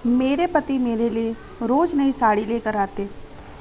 मेरे पति मेरे लिए रोज़ नई साड़ी लेकर आते।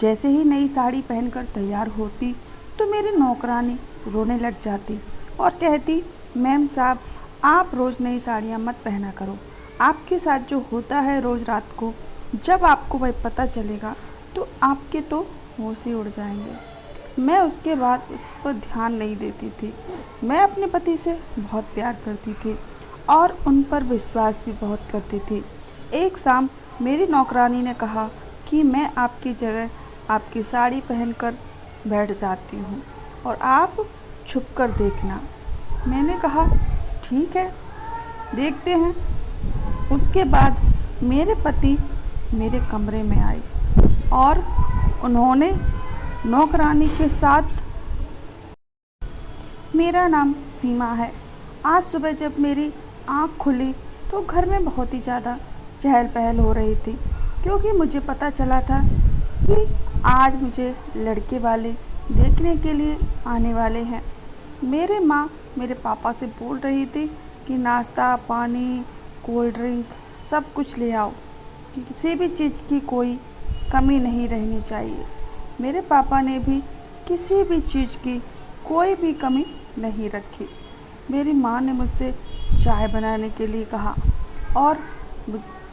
जैसे ही नई साड़ी पहनकर तैयार होती तो मेरी नौकरानी रोने लग जाती और कहती, मैम साहब, आप रोज़ नई साड़ियाँ मत पहना करो। आपके साथ जो होता है रोज़ रात को, जब आपको वह पता चलेगा तो आपके तो होश ही उड़ जाएंगे। मैं उसके बाद उस पर ध्यान नहीं देती थी। मैं अपने पति से बहुत प्यार करती थी और उन पर विश्वास भी बहुत करती थी। एक शाम मेरी नौकरानी ने कहा कि मैं आपकी जगह आपकी साड़ी पहनकर बैठ जाती हूँ और आप छुप कर देखना। मैंने कहा ठीक है, देखते हैं। उसके बाद मेरे पति मेरे कमरे में आए और उन्होंने नौकरानी के साथ, मेरा नाम सीमा है। आज सुबह जब मेरी आँख खुली तो घर में बहुत ही ज़्यादा चहल पहल हो रही थी, क्योंकि मुझे पता चला था कि आज मुझे लड़के वाले देखने के लिए आने वाले हैं। मेरे माँ मेरे पापा से बोल रही थी कि नाश्ता पानी कोल्ड ड्रिंक सब कुछ ले आओ, कि किसी भी चीज़ की कोई कमी नहीं रहनी चाहिए। मेरे पापा ने भी किसी भी चीज़ की कोई भी कमी नहीं रखी। मेरी माँ ने मुझसे चाय बनाने के लिए कहा और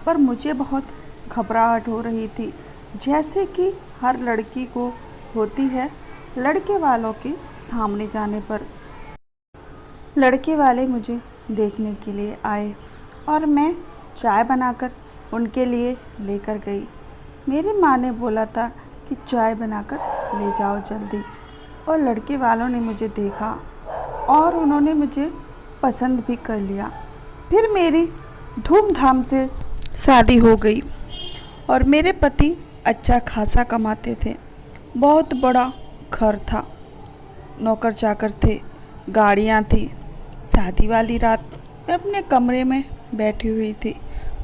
पर मुझे बहुत घबराहट हो रही थी, जैसे कि हर लड़की को होती है लड़के वालों के सामने जाने पर। लड़के वाले मुझे देखने के लिए आए और मैं चाय बनाकर उनके लिए लेकर गई। मेरी माँ ने बोला था कि चाय बनाकर ले जाओ जल्दी, और लड़के वालों ने मुझे देखा और उन्होंने मुझे पसंद भी कर लिया। फिर मेरी धूमधाम से शादी हो गई और मेरे पति अच्छा खासा कमाते थे। बहुत बड़ा घर था, नौकर चाकर थे, गाड़ियाँ थी। शादी वाली रात मैं अपने कमरे में बैठी हुई थी।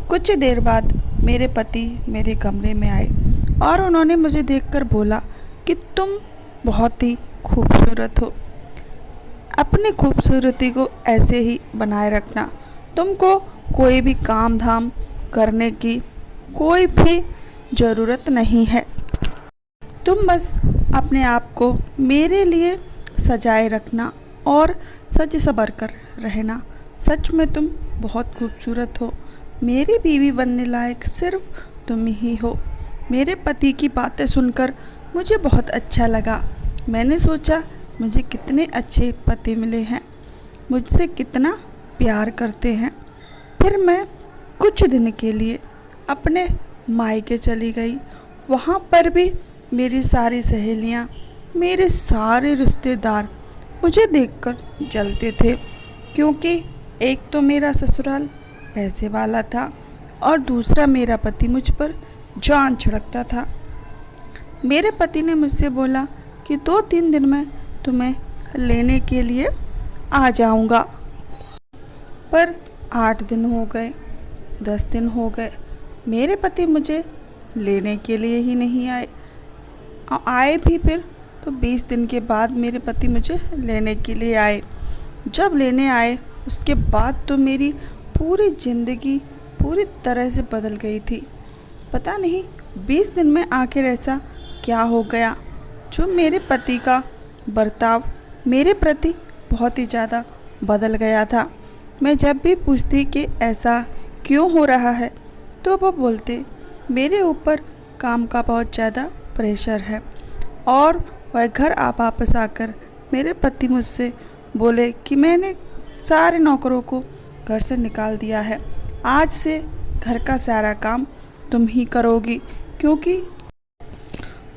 कुछ देर बाद मेरे पति मेरे कमरे में आए और उन्होंने मुझे देखकर बोला कि तुम बहुत ही खूबसूरत हो। अपनी खूबसूरती को ऐसे ही बनाए रखना। तुमको कोई भी काम धाम करने की कोई भी ज़रूरत नहीं है। तुम बस अपने आप को मेरे लिए सजाए रखना और सज संवर कर रहना। सच में तुम बहुत खूबसूरत हो। मेरी बीवी बनने लायक सिर्फ तुम ही हो। मेरे पति की बातें सुनकर मुझे बहुत अच्छा लगा। मैंने सोचा मुझे कितने अच्छे पति मिले हैं, मुझसे कितना प्यार करते हैं। फिर मैं कुछ दिन के लिए अपने मायके चली गई। वहाँ पर भी मेरी सारी सहेलियाँ, मेरे सारे रिश्तेदार मुझे देखकर जलते थे, क्योंकि एक तो मेरा ससुराल पैसे वाला था और दूसरा मेरा पति मुझ पर जान छिड़कता था। मेरे पति ने मुझसे बोला कि 2-3 दिन में तुम्हें लेने के लिए आ जाऊंगा। पर 8 दिन हो गए, 10 दिन हो गए, मेरे पति मुझे लेने के लिए ही नहीं आए। आए भी फिर तो 20 दिन के बाद मेरे पति मुझे लेने के लिए आए। जब लेने आए उसके बाद तो मेरी पूरी ज़िंदगी पूरी तरह से बदल गई थी। पता नहीं 20 दिन में आखिर ऐसा क्या हो गया जो मेरे पति का बर्ताव मेरे प्रति बहुत ही ज़्यादा बदल गया था। मैं जब भी पूछती कि ऐसा क्यों हो रहा है तो वो बोलते मेरे ऊपर काम का बहुत ज़्यादा प्रेशर है। और वह घर वापस आकर मेरे पति मुझसे बोले कि मैंने सारे नौकरों को घर से निकाल दिया है, आज से घर का सारा काम तुम ही करोगी। क्योंकि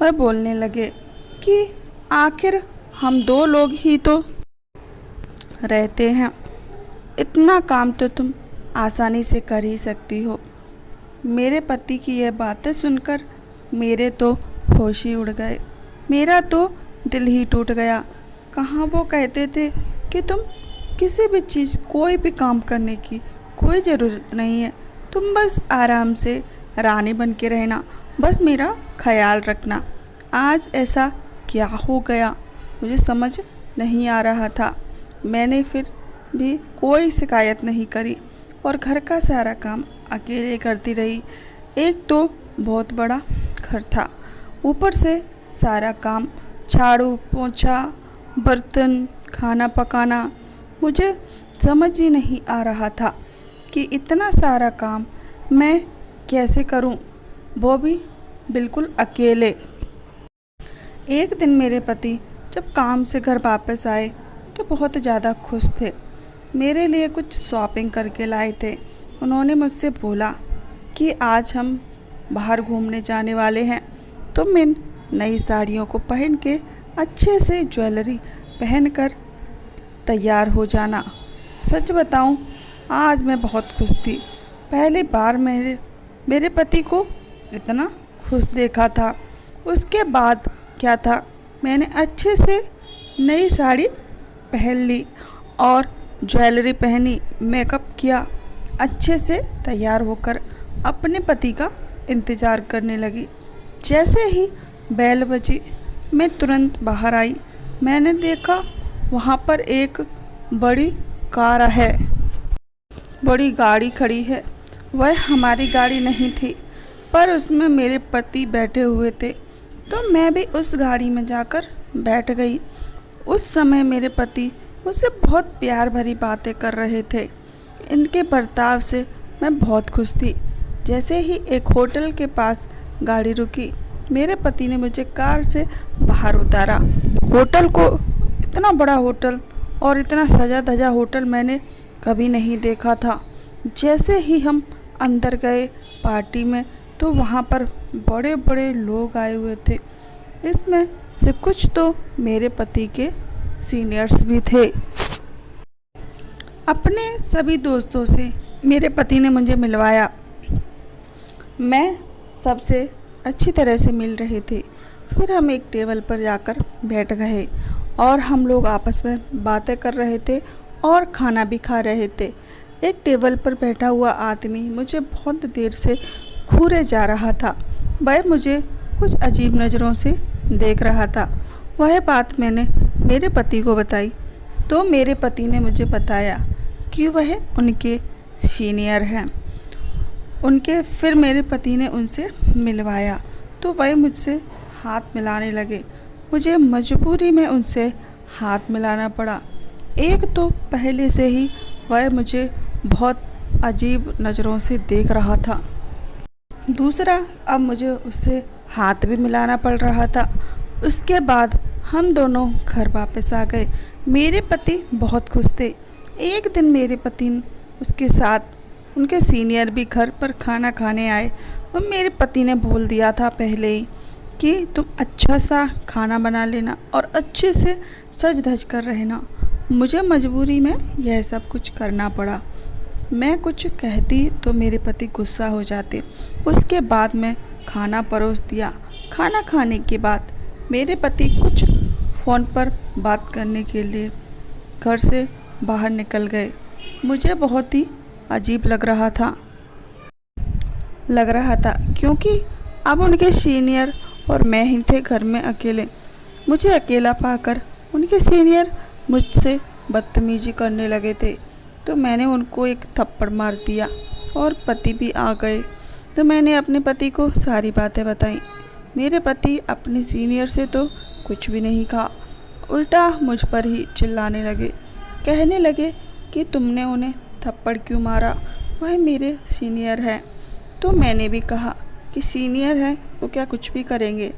वह बोलने लगे कि आखिर हम 2 लोग ही तो रहते हैं, इतना काम तो तुम आसानी से कर ही सकती हो। मेरे पति की यह बातें सुनकर मेरे तो होश ही उड़ गए। मेरा तो दिल ही टूट गया। कहाँ वो कहते थे कि तुम किसी भी चीज़ कोई भी काम करने की कोई ज़रूरत नहीं है, तुम बस आराम से रानी बन के रहना, बस मेरा ख्याल रखना। आज ऐसा क्या हो गया मुझे समझ नहीं आ रहा था। मैंने फिर भी कोई शिकायत नहीं करी और घर का सारा काम अकेले करती रही। एक तो बहुत बड़ा घर था, ऊपर से सारा काम, झाड़ू पोंछा, बर्तन, खाना पकाना। मुझे समझ ही नहीं आ रहा था कि इतना सारा काम मैं कैसे करूं, वो भी बिल्कुल अकेले। एक दिन मेरे पति जब काम से घर वापस आए तो बहुत ज़्यादा खुश थे। मेरे लिए कुछ शॉपिंग करके लाए थे। उन्होंने मुझसे बोला कि आज हम बाहर घूमने जाने वाले हैं, तुम इन नई साड़ियों को पहन के अच्छे से ज्वेलरी पहनकर तैयार हो जाना। सच बताऊं, आज मैं बहुत खुश थी। पहली बार मेरे पति को इतना खुश देखा था। उसके बाद क्या था, मैंने अच्छे से नई साड़ी पहन ली और ज्वेलरी पहनी, मेकअप किया, अच्छे से तैयार होकर अपने पति का इंतज़ार करने लगी। जैसे ही बेल बजी, मैं तुरंत बाहर आई। मैंने देखा वहाँ पर एक बड़ी कार है, बड़ी गाड़ी खड़ी है। वह हमारी गाड़ी नहीं थी, पर उसमें मेरे पति बैठे हुए थे, तो मैं भी उस गाड़ी में जाकर बैठ गई। उस समय मेरे पति मुझसे बहुत प्यार भरी बातें कर रहे थे। इनके बर्ताव से मैं बहुत खुश थी। जैसे ही एक होटल के पास गाड़ी रुकी, मेरे पति ने मुझे कार से बाहर उतारा। होटल को, इतना बड़ा होटल और इतना सजा धजा होटल मैंने कभी नहीं देखा था। जैसे ही हम अंदर गए पार्टी में, तो वहाँ पर बड़े बड़े लोग आए हुए थे। इसमें से कुछ तो मेरे पति के सीनियर्स भी थे। अपने सभी दोस्तों से मेरे पति ने मुझे मिलवाया। मैं सबसे अच्छी तरह से मिल रही थी। फिर हम एक टेबल पर जाकर बैठ गए और हम लोग आपस में बातें कर रहे थे और खाना भी खा रहे थे। एक टेबल पर बैठा हुआ आदमी मुझे बहुत देर से घूरे जा रहा था। वह मुझे कुछ अजीब नज़रों से देख रहा था। वह बात मैंने मेरे पति को बताई, तो मेरे पति ने मुझे बताया कि वह उनके सीनियर हैं। फिर मेरे पति ने उनसे मिलवाया, तो वह मुझसे हाथ मिलाने लगे। मुझे मजबूरी में उनसे हाथ मिलाना पड़ा। एक तो पहले से ही वह मुझे बहुत अजीब नज़रों से देख रहा था, दूसरा अब मुझे उससे हाथ भी मिलाना पड़ रहा था। उसके बाद हम दोनों घर वापस आ गए। मेरे पति बहुत खुश थे। एक दिन मेरे पति उसके साथ उनके सीनियर भी घर पर खाना खाने आए और मेरे पति ने बोल दिया था पहले ही कि तुम अच्छा सा खाना बना लेना और अच्छे से सज धज कर रहना। मुझे मजबूरी में यह सब कुछ करना पड़ा। मैं कुछ कहती तो मेरे पति गुस्सा हो जाते। उसके बाद मैं खाना परोस दिया। खाना खाने के बाद मेरे पति कुछ फ़ोन पर बात करने के लिए घर से बाहर निकल गए। मुझे बहुत ही अजीब लग रहा था क्योंकि अब उनके सीनियर और मैं ही थे घर में अकेले। मुझे अकेला पाकर उनके सीनियर मुझसे बदतमीजी करने लगे थे, तो मैंने उनको एक थप्पड़ मार दिया और पति भी आ गए। तो मैंने अपने पति को सारी बातें बताई। मेरे पति अपने सीनियर से तो कुछ भी नहीं कहा, उल्टा मुझ पर ही चिल्लाने लगे। कहने लगे कि तुमने उन्हें थप्पड़ क्यों मारा, वह मेरे सीनियर हैं। तो मैंने भी कहा कि सीनियर हैं वो क्या कुछ भी करेंगे।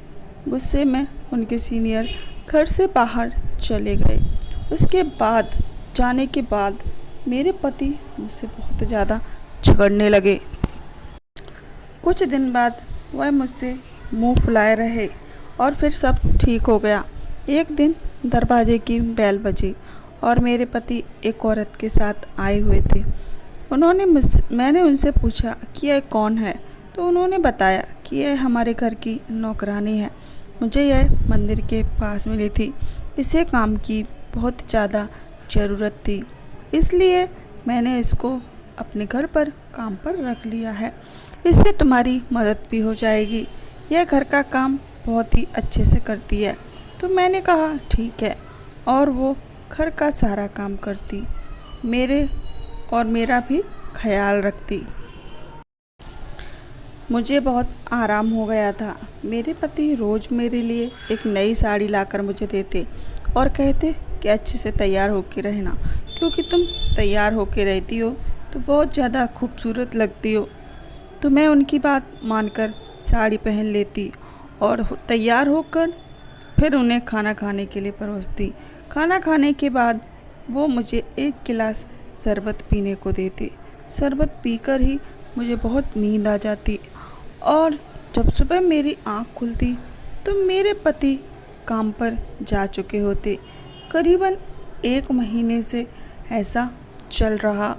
गुस्से में उनके सीनियर घर से बाहर चले गए। उसके बाद जाने के बाद मेरे पति मुझसे बहुत ज़्यादा झगड़ने लगे। कुछ दिन बाद वह मुझसे मुंह फुलाए रहे और फिर सब ठीक हो गया। एक दिन दरवाजे की बेल बजी और मेरे पति एक औरत के साथ आए हुए थे। मैंने उनसे पूछा कि यह कौन है, तो उन्होंने बताया कि यह हमारे घर की नौकरानी है। मुझे यह मंदिर के पास मिली थी। इसे काम की बहुत ज़्यादा ज़रूरत थी, इसलिए मैंने इसको अपने घर पर काम पर रख लिया है। इससे तुम्हारी मदद भी हो जाएगी। यह घर का काम बहुत ही अच्छे से करती है। तो मैंने कहा ठीक है, और वो घर का सारा काम करती, मेरा भी ख्याल रखती। मुझे बहुत आराम हो गया था। मेरे पति रोज़ मेरे लिए एक नई साड़ी लाकर मुझे देते और कहते कि अच्छे से तैयार होके रहना, क्योंकि तुम तैयार होके रहती हो तो बहुत ज़्यादा खूबसूरत लगती हो। तो मैं उनकी बात मानकर साड़ी पहन लेती और तैयार होकर फिर उन्हें खाना खाने के लिए परोसती। खाना खाने के बाद वो मुझे एक गिलास शरबत पीने को देते। शरबत पीकर ही मुझे बहुत नींद आ जाती और जब सुबह मेरी आँख खुलती तो मेरे पति काम पर जा चुके होते। करीबन 1 महीने से ऐसा चल रहा।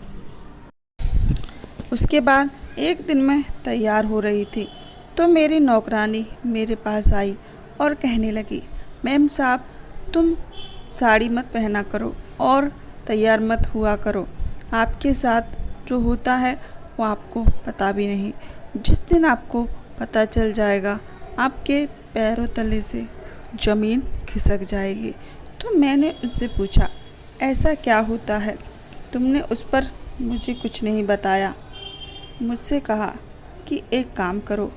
उसके बाद एक दिन मैं तैयार हो रही थी तो मेरी नौकरानी मेरे पास आई और कहने लगी, मैम साहब तुम साड़ी मत पहना करो और तैयार मत हुआ करो। आपके साथ जो होता है वो आपको पता भी नहीं। जिस दिन आपको पता चल जाएगा आपके पैरों तले से ज़मीन खिसक जाएगी। तो मैंने उससे पूछा, ऐसा क्या होता है? तुमने उस पर मुझे कुछ नहीं बताया। मुझसे कहा कि एक काम करो,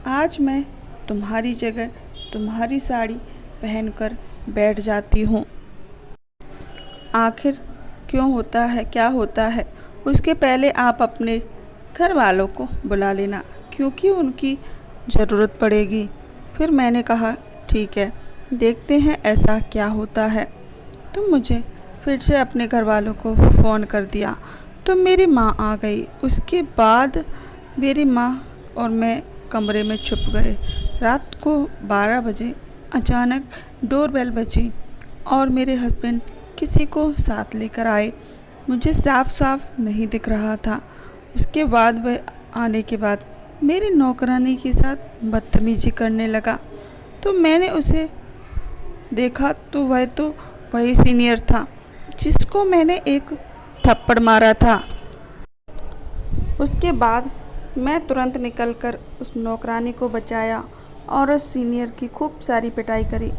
आज मैं तुम्हारी जगह तुम्हारी साड़ी पहनकर बैठ जाती हूँ। आखिर क्यों होता है, क्या होता है, उसके पहले आप अपने घर वालों को बुला लेना, क्योंकि उनकी ज़रूरत पड़ेगी। फिर मैंने कहा ठीक है, देखते हैं ऐसा क्या होता है। तो मुझे फिर से अपने घर वालों को फ़ोन कर दिया तो मेरी माँ आ गई। उसके बाद मेरी माँ और मैं कमरे में छुप गए। रात को 12 बजे अचानक डोरबेल बजी और मेरे हस्बैंड किसी को साथ लेकर आए। मुझे साफ साफ नहीं दिख रहा था। उसके बाद वह आने के बाद मेरी नौकरानी के साथ बदतमीजी करने लगा। तो मैंने उसे देखा तो वह तो वही सीनियर था जिसको मैंने एक थप्पड़ मारा था। उसके बाद मैं तुरंत निकलकर उस नौकरानी को बचाया और उस सीनियर की खूब सारी पिटाई करी।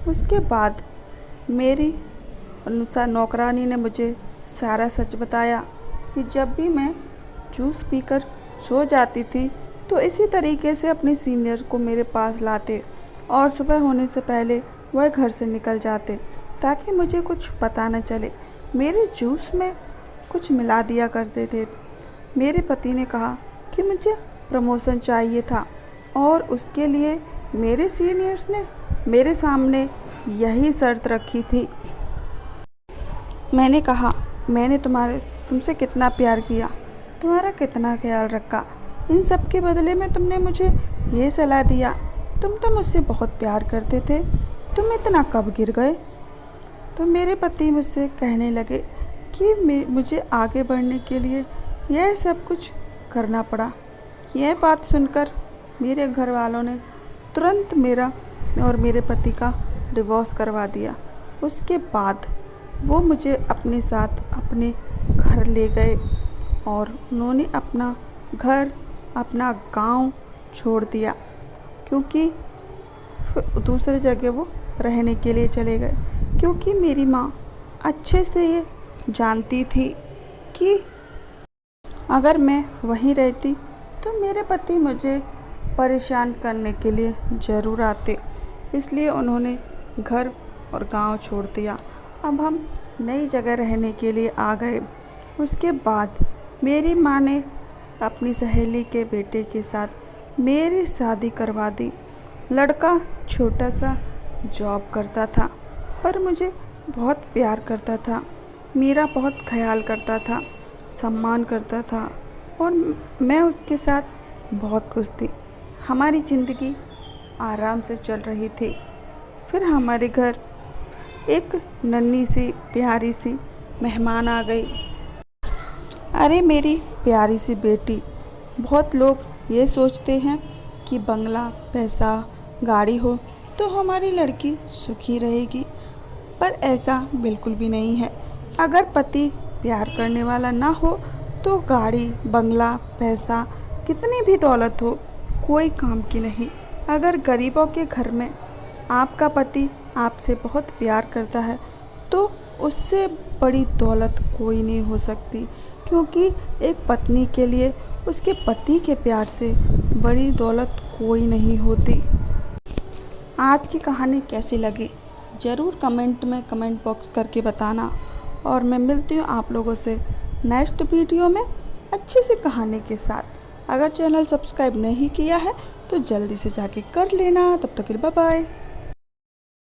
उसके बाद मेरी अनुसार नौकरानी ने मुझे सारा सच बताया कि जब भी मैं जूस पीकर सो जाती थी तो इसी तरीके से अपने सीनियर को मेरे पास लाते और सुबह होने से पहले वह घर से निकल जाते ताकि मुझे कुछ पता न चले। मेरे जूस में कुछ मिला दिया करते थे। मेरे पति ने कहा कि मुझे प्रमोशन चाहिए था और उसके लिए मेरे सीनियर्स ने मेरे सामने यही शर्त रखी थी। मैंने कहा, मैंने तुमसे कितना प्यार किया, तुम्हारा कितना ख्याल रखा, इन सब के बदले में तुमने मुझे ये सलाह दिया। तुम तो मुझसे बहुत प्यार करते थे, तुम इतना कब गिर गए? तो मेरे पति मुझसे कहने लगे कि मुझे आगे बढ़ने के लिए यह सब कुछ करना पड़ा। यह बात सुनकर मेरे घर वालों ने तुरंत मेरा और मेरे पति का डिवोर्स करवा दिया। उसके बाद वो मुझे अपने साथ अपने घर ले गए और उन्होंने अपना घर, अपना गांव छोड़ दिया, क्योंकि दूसरी जगह वो रहने के लिए चले गए। क्योंकि मेरी माँ अच्छे से ये जानती थी कि अगर मैं वहीं रहती तो मेरे पति मुझे परेशान करने के लिए ज़रूर आते, इसलिए उन्होंने घर और गांव छोड़ दिया। अब हम नई जगह रहने के लिए आ गए। उसके बाद मेरी माँ ने अपनी सहेली के बेटे के साथ मेरी शादी करवा दी। लड़का छोटा सा जॉब करता था पर मुझे बहुत प्यार करता था, मेरा बहुत ख्याल करता था, सम्मान करता था और मैं उसके साथ बहुत खुश थी। हमारी ज़िंदगी आराम से चल रही थी। फिर हमारे घर एक नन्ही सी प्यारी सी मेहमान आ गई। अरे मेरी प्यारी सी बेटी। बहुत लोग ये सोचते हैं कि बंगला, पैसा, गाड़ी हो तो हमारी लड़की सुखी रहेगी, पर ऐसा बिल्कुल भी नहीं है। अगर पति प्यार करने वाला ना हो तो गाड़ी, बंगला, पैसा, कितनी भी दौलत हो कोई काम की नहीं। अगर गरीबों के घर में आपका पति आपसे बहुत प्यार करता है तो उससे बड़ी दौलत कोई नहीं हो सकती, क्योंकि एक पत्नी के लिए उसके पति के प्यार से बड़ी दौलत कोई नहीं होती। आज की कहानी कैसी लगी ज़रूर कमेंट में कमेंट बॉक्स करके बताना, और मैं मिलती हूँ आप लोगों से नेक्स्ट वीडियो में अच्छी सी कहानी के साथ। अगर चैनल सब्सक्राइब नहीं किया है तो जल्दी से जाके कर लेना। तब तक के लिए बाय बाय।